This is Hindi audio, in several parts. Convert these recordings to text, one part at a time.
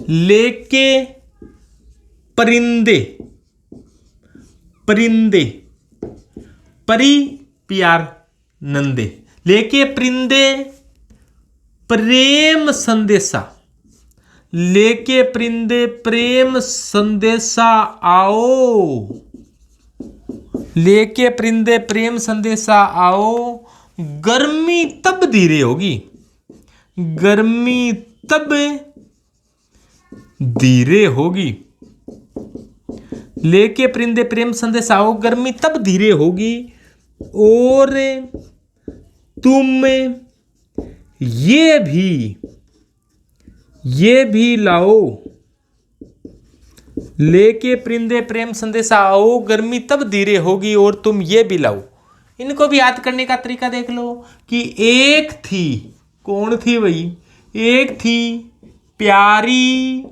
लेके परिंदे, परिंदे, परी प्यार नंदे, लेके परिंदे प्रेम संदेशा, लेके परिंदे प्रेम संदेशा आओ, लेके परिंदे प्रेम संदेशा आओ, गर्मी तब धीरे होगी, गर्मी तब धीरे होगी, लेके परिंदे प्रेम संदेशा आओ, गर्मी तब धीरे होगी, और तुम ये भी लाओ, लेके परिंदे प्रेम संदेशा आओ, गर्मी तब धीरे होगी और तुम ये भी लाओ। इनको भी याद करने का तरीका देख लो कि एक थी, कौन थी भाई? एक थी प्यारी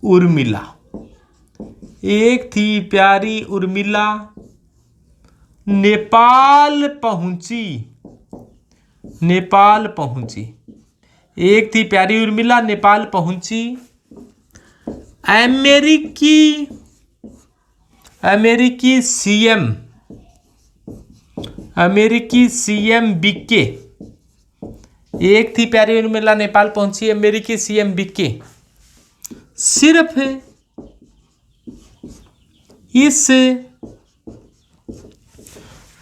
उर्मिला, एक थी प्यारी उर्मिला, नेपाल पहुंची, नेपाल पहुंची, एक थी प्यारी उर्मिला नेपाल पहुंची, अमेरिकी सीएम, अमेरिकी सीएम बीके, एक थी प्यारी उर्मिला नेपाल पहुंची, अमेरिकी सीएम बीके, सिर्फ इस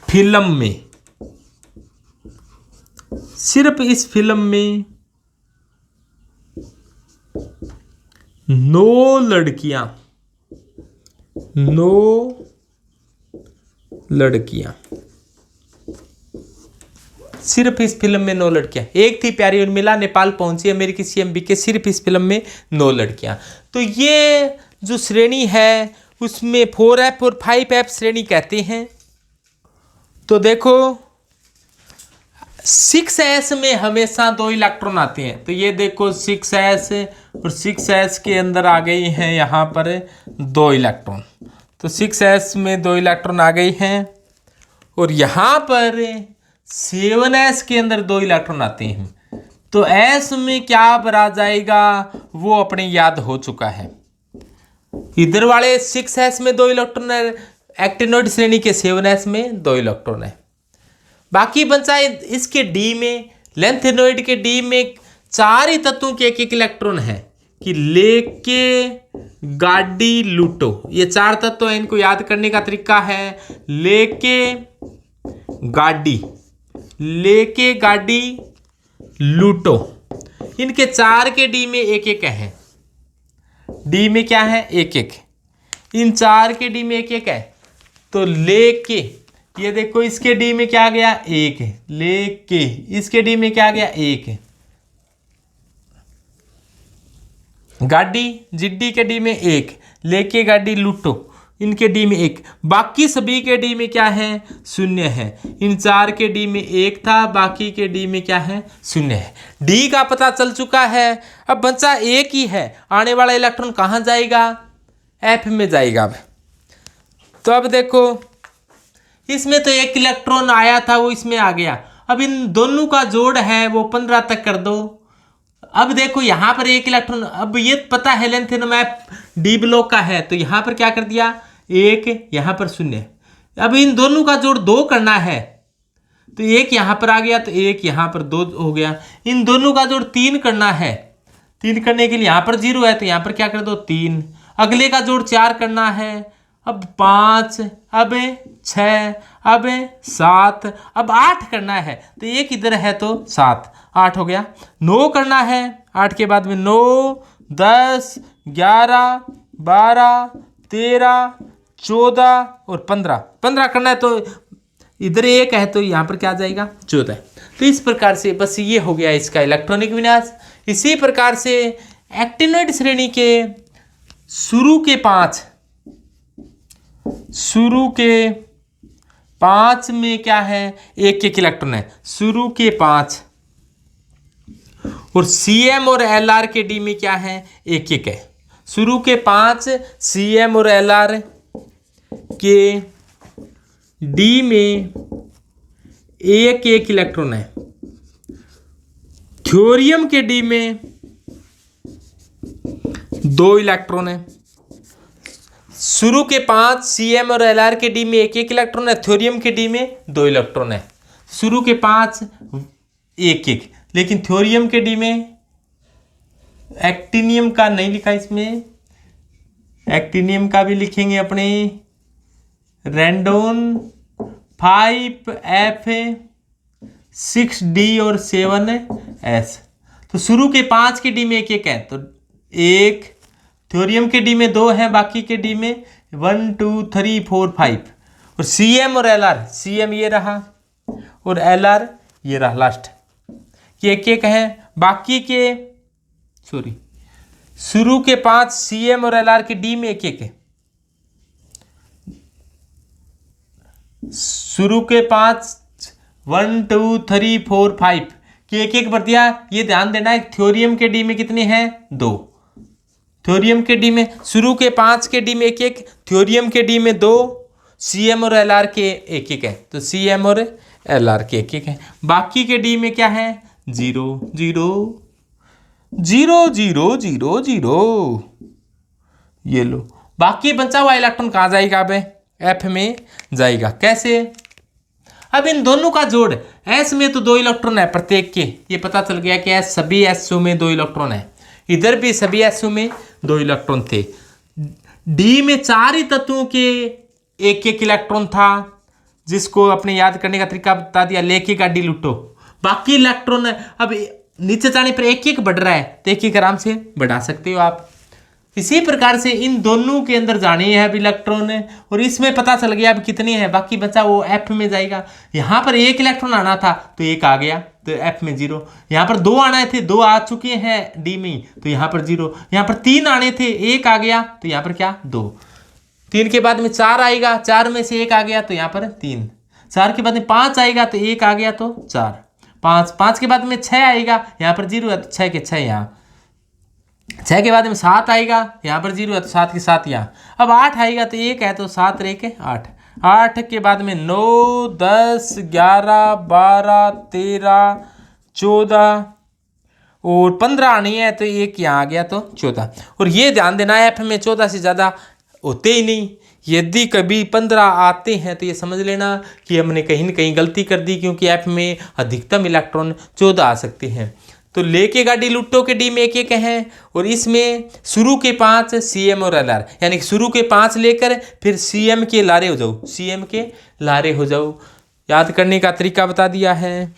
फिल्म में, सिर्फ इस फिल्म में 9 लड़कियां, 9 लड़कियां, सिर्फ इस फिल्म में 9 लड़कियां, एक थी प्यारी उर्मिला नेपाल पहुंची, अमेरिकी सीएम बीके, सिर्फ इस फिल्म में 9 लड़कियां। तो ये जो श्रेणी है उसमें 4F और 5F श्रेणी कहते हैं। तो देखो 6S में हमेशा 2 इलेक्ट्रॉन आते हैं, तो ये देखो 6S और 6S के अंदर आ गई हैं यहाँ पर 2 इलेक्ट्रॉन, तो 6S में 2 इलेक्ट्रॉन आ गई हैं, और यहाँ पर 7S के अंदर 2 इलेक्ट्रॉन आते हैं। तो S में क्या भरा जाएगा वो अपने याद हो चुका है। इधर वाले 6S में 2 इलेक्ट्रॉन है, एक्टिनोइड श्रेणी के 7S में 2 इलेक्ट्रॉन है। बाकी बचा इसके डी में, लेंथेनोइड के डी में 4 ही तत्वों के 1-1 इलेक्ट्रॉन है, कि लेके गाड़ी लूटो, ये 4 तत्व है। इनको याद करने का तरीका है लेके गाड़ी, लेके गाड़ी लूटो, इनके 4 के डी में 1-1 है, डी में क्या है 1-1, इन 4 के डी में 1-1 है। तो लेके, ये देखो इसके डी में क्या आ गया 1 है, लेके इसके डी में क्या आ गया 1 है, गाड़ी जिड्डी के डी में 1, लेके गाड़ी लूटो इनके डी में 1, बाकी सभी के डी में क्या है 0 है। इन 4 के डी में 1 था, बाकी के डी में क्या है 0 है। डी का पता चल चुका है, अब बचा 1 ही है, आने वाला इलेक्ट्रॉन कहाँ जाएगा F में जाएगा। अब तो अब देखो इसमें तो 1 इलेक्ट्रॉन आया था वो इसमें आ गया, अब इन दोनों का जोड़ है वो 15 तक कर दो। अब देखो यहाँ पर 1 इलेक्ट्रॉन, अब ये पता है लेंथ मैप डी ब्लॉक का है, तो यहाँ पर क्या कर दिया 1, यहाँ पर 0। अब इन दोनों का जोड़ 2 करना है, तो 1 यहाँ पर आ गया, तो 1 यहाँ पर 2 हो गया। इन दोनों का जोड़ 3 करना है, 3 करने के लिए यहाँ पर 0 है, तो यहाँ पर क्या कर दो 3। अगले का जोड़ 4 करना है, अब 5, अब 6, अब 7, अब 8 करना है, तो 1 इधर है तो 7, 8 हो गया। 9 करना है, 8 के बाद में 9, 10, 11, 12, 13, 14 और 15 करना है, तो इधर 1 है तो यहाँ पर क्या आ जाएगा 14। तो इस प्रकार से बस ये हो गया इसका इलेक्ट्रॉनिक विन्यास। इसी प्रकार से एक्टिनोइड श्रेणी के शुरू के 5 में क्या है 1-1 इलेक्ट्रॉन है, शुरू के 5, और CM और LR के डी में क्या है 1-1 है। शुरू के 5 CM और LR के डी में 1-1 इलेक्ट्रॉन है। थ्योरियम के डी में 2 इलेक्ट्रॉन है। शुरू के 5 Cm और Lr के डी में एक इलेक्ट्रॉन है, थ्योरियम के डी में 2 इलेक्ट्रॉन है। शुरू के 5 एक, लेकिन थ्योरियम के डी में एक्टिनियम का नहीं लिखा, इसमें एक्टिनियम का भी लिखेंगे अपने रेंडोन 5F 6D और 7S। तो शुरू के 5 के डी में एक है, तो एक थ्योरियम के डी में 2 है, बाकी के डी में 1 2 3 4 5। और Cm और Lr, Cm ये रहा और Lr ये रहा लास्ट, ये एक है। बाकी के शुरू के 5 Cm और Lr के डी में एक है। शुरू के 5 1 2 3 4 5 की एक भर दिया। ये ध्यान देना है थ्योरियम के डी में कितने हैं, 2। थ्योरियम के डी में शुरू के 5 के डी में एक, थ्योरियम के डी में 2, Cm और Lr के एक है, तो Cm और Lr के एक है। बाकी के डी में क्या है, 0 0 0 0 0 0। ये लो, बाकी बचा हुआ इलेक्ट्रॉन कहाँ जाएगा, अब F में जाएगा। कैसे, अब इन दोनों का जोड़, S में तो 2 इलेक्ट्रॉन है प्रत्येक के, ये पता चल गया कि S सभी SO में 2 इलेक्ट्रॉन है, इधर भी सभी SO में 2 इलेक्ट्रॉन थे। D में 4 ही तत्वों के एक इलेक्ट्रॉन था, जिसको अपने याद करने का तरीका बता दिया, लेके गाड़ी लूटो। बाकी इलेक्ट्रॉन अब नीचे जाने पर एक बढ़ रहा है, तो एक आराम से बढ़ा सकते हो आप। इसी प्रकार से इन दोनों के अंदर जाने हैं अब इलेक्ट्रॉन, और इसमें पता चल गया अब कितने हैं, बाकी बचा वो F में जाएगा। यहाँ पर 1 इलेक्ट्रॉन आना था तो 1 आ गया, तो F में 0। यहाँ पर 2 आने थे, 2 आ चुके हैं D में, तो यहाँ पर 0। यहाँ पर 3 आने थे, 1 आ गया, तो यहाँ पर क्या, 2। 3 के बाद में 4 आएगा, 4 में से 1 आ गया, तो यहाँ पर 3। 4 के बाद में 5 आएगा, तो 1 आ गया, तो 4। 5 के बाद में 6 आएगा, यहाँ पर 0 है, तो 6 के 6 यहाँ। 6 के बाद में 7 आएगा, यहाँ पर 0 है, तो 7 के 7 यहाँ। अब 8 आएगा, तो 1 है, तो 7 और 1 है 8। 8 के बाद में 9 10 11 12 13 14 और 15 नहीं है, तो 1 यहाँ आ गया, तो 14। और ये ध्यान देना है, F में 14 से ज़्यादा होते ही नहीं। यदि कभी 15 आते हैं तो ये समझ लेना कि हमने कहीं न कहीं गलती कर दी, क्योंकि F में अधिकतम इलेक्ट्रॉन 14 आ सकते हैं। तो लेके गाड़ी लुट्टो के डी में एक है, और इसमें शुरू के 5 Cm और Lr, यानी कि शुरू के 5 लेकर फिर Cm के लारे हो जाओ, Cm के लारे हो जाओ। याद करने का तरीका बता दिया है।